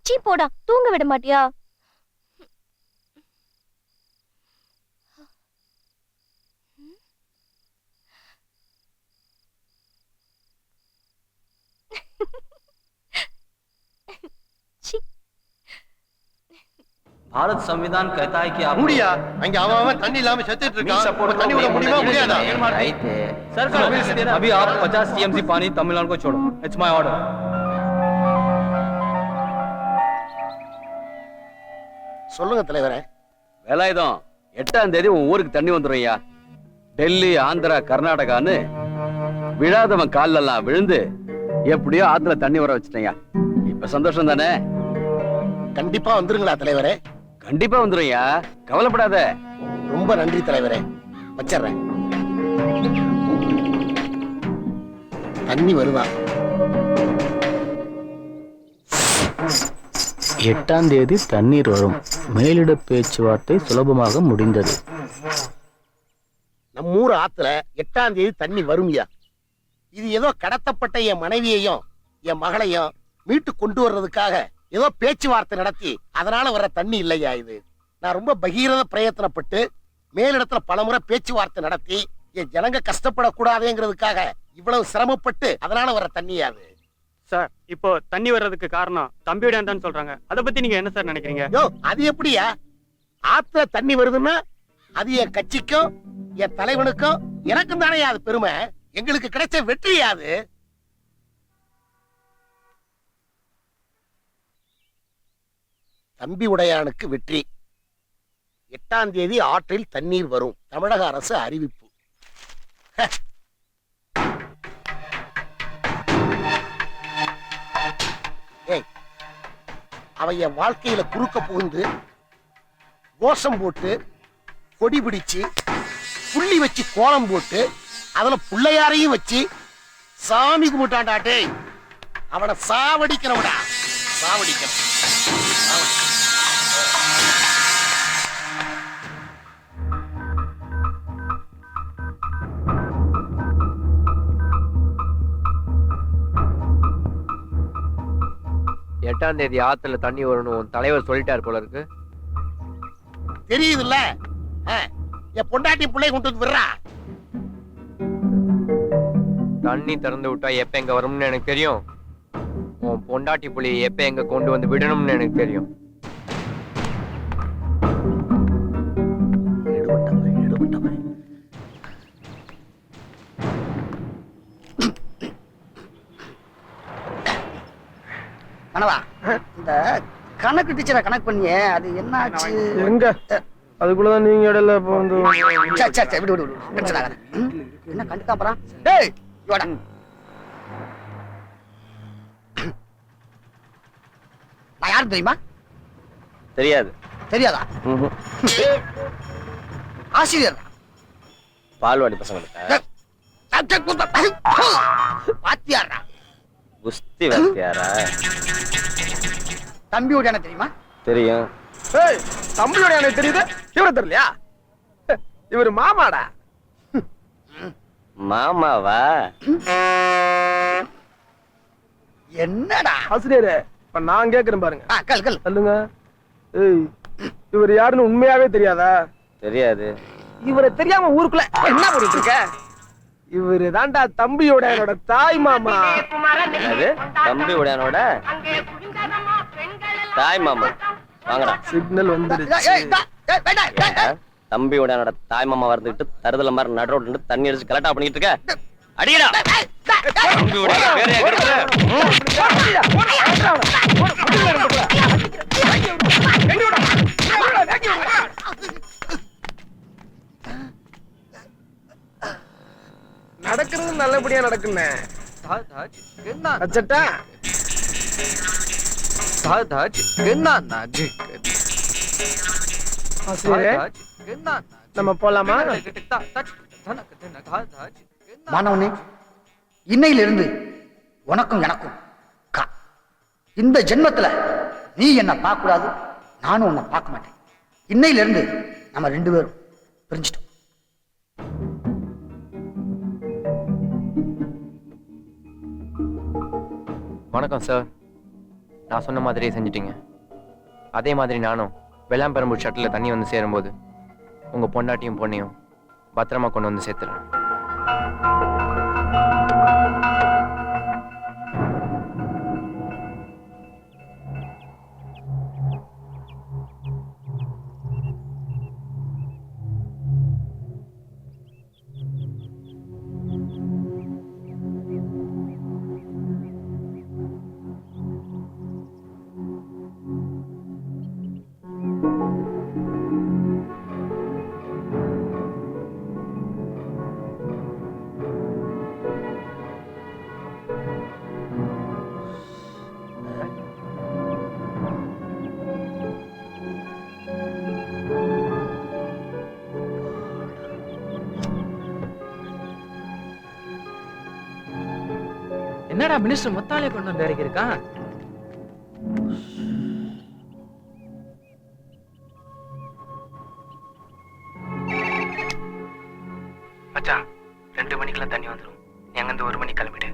சீ போடா, தூங்க விட மாட்டியா? भारत संविधान कहता है कि आप மூடியா அங்க அவன் தண்ணி இல்லாம செத்துட்டு இருக்கான். தண்ணி விட முடியுமா முடியாதா? सर अभी आप 50 टीएमसी पानी तमिलनाडु को छोड़ो. It's my order. சொல்லுங்க தலைவரே. வேலாயுதம் 8ஆம் தேதி உன் ஊருக்கு தண்ணி வந்துரும்யா. டெல்லி, ஆந்திரா, கர்நாடகான்னு விழாதவன் காலெல்லாம் விழுந்து எப்படியோ ஆத்துல தண்ணி வர வச்சுட்டேயா. இப்ப சந்தோஷம் தானே? கண்டிப்பா வந்துருங்களா தலைவரே? கண்டிப்பா வந்துரும்யா, கவலைப்படாத. ரொம்ப நன்றி தலைவரே. வச்சிடுறேன். தண்ணி வருதா? 8ஆம் தேதி தண்ணீர் வரும். மேலிட பேச்சுவார்த்தை சுலபமாக முடிந்தது. நம்ம ஊர் ஆத்துல 8ஆம் தேதி தண்ணி வரும்யா. இது ஏதோ கடத்தப்பட்ட என் மனைவியையும் என் மகளையும் மீட்டு கொண்டு வர்றதுக்காக ஏதோ பேச்சுவார்த்தை நடத்தி அதனால வர்ற தண்ணி இல்லையா இது. நான் ரொம்ப பகீரத பிரயத்தனப்பட்டு மேலிடத்துல பலமுறை பேச்சுவார்த்தை நடத்தி என் ஜனங்க கஷ்டப்படக்கூடாதுங்கிறதுக்காக இவ்வளவு சிரமப்பட்டு அதனால வர்ற தண்ணியா அது. சார், இப்போ தண்ணி வர்றதுக்கு காரணம் தம்பியோட தான் சொல்றாங்க. அத பத்தி நீங்க என்ன சார் நினைக்கிறீங்க? யோ, அது எப்படியா? ஆத்துல தண்ணி வருதுன்னா அது என் கட்சிக்கும் என் தலைவனுக்கும் எனக்கும் தானே அது பெருமை. எங்களுக்கு கிடைச்ச வெற்றியாது. தம்பி உடையானுக்கு வெற்றி. 8ஆம் தேதி ஆற்றில் தண்ணீர் வரும். தமிழக அரசு அறிவிப்பு. அவன் என் வாழ்க்கையில குறுக்க புகுந்து கோஷம் போட்டு கொடி பிடிச்சு புள்ளி வச்சு கோலம் போட்டு அதுல பிள்ளையாரையும் வச்சு சாமி கும்பிட்டாண்டாட்டே. அவனை சாவடிக்கிறவடா, சாவடிக்கிற. எட்டாம் தேதி ஆத்துல தண்ணி வரணும் தலைவர் சொல்லிட்டாரு போல இருக்கு. தெரியுதுல்ல, என் பொண்டாட்டி பிள்ளை கொண்டு வந்து விடுறா. தண்ணி திறந்து விட்டா எப்ப எங்க வரும்னு எனக்கு தெரியும். உன் பொண்டாட்டி புள்ளைய எப்ப எங்க கொண்டு வந்து விடணும்னு எனக்கு தெரியும். கனவா, இந்த கணக்கு டீச்சரை கணக்கு பண்ணியே அது என்ன ஆச்சு? எங்க அதுக்குள்ளதான் நீங்க இடையில வந்து என்ன கண்டுக்காப்பறான்? டேய் இவடா, நான் யாரு தெரியுமா? தெரியாது. தெரியாதா? ஆசிரியர் பால்வாடி பசங்களுக்கு வாத்தியாரா? குஸ்தி வாத்தியாரா? தம்பியோட என்ன தெரியுமா? தெரியும். தம்பியோட எனக்கு தெரியுது, இவரை தெரியலையா? இவர் மாமாடா. மாமாவா? என்னடா ஆசிரியரே, இப்ப நான் கேக்குறேன் பாருங்க. கல் கல் சொல்லுங்க. ஏய், இவர் யாருன்னு உண்மையாவே தெரியாதா? தெரியாது. இவரை தெரியாம ஊருக்குள்ள என்ன பண்ணிட்டு இருக்க? இவரு தாண்டா தம்பியோட என்னோட தாய் மாமா. என்னது? தம்பி உடையானோட தாய் மாமா? வாங்கடா. சிக்னல் வந்துருச்சு. தம்பி உடையானோட தாய் மாமா வந்துட்டு தருதல மாதிரி நடு ரோட்ல தண்ணி அடிச்சு கலெக்டா பண்ணிட்டு இருக்க. அடிடா. தம்பி உடையான பேரே கேக்குற. நடக்கிறது நல்லபடியா நடக்குன்னு அச்சட்டா. நம்ம போலாமா? மாணவனே, இன்னையிலிருந்து உனக்கும் எனக்கும் இந்த ஜென்மத்துல நீ என்ன பார்க்க கூடாது, நானும் உன்னை பார்க்க மாட்டேன். இன்னையிலிருந்து நம்ம 2 பேரும் பிரிஞ்சிட்டோம். வணக்கம் சார். நான் சொன்ன மாதிரியே செஞ்சிட்டீங்க. அதே மாதிரி நானும் வெள்ளாம்பெரும்பூர் ஷட்டில் தண்ணி வந்து சேரும்போது உங்க பொண்டாட்டியும் பொண்ணையும் பத்திரமா கொண்டு வந்து சேர்த்துறேன். என்னடா மினிஸ்டர் மொத்தாலே கொண்டு வந்து இறக்கி இருக்கான்? மச்சான் 2 மணிக்கெல்லாம் தண்ணி வந்துடும். நீ அங்கிருந்து 1 மணிக்கு கிளம்பிடு.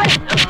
Hey!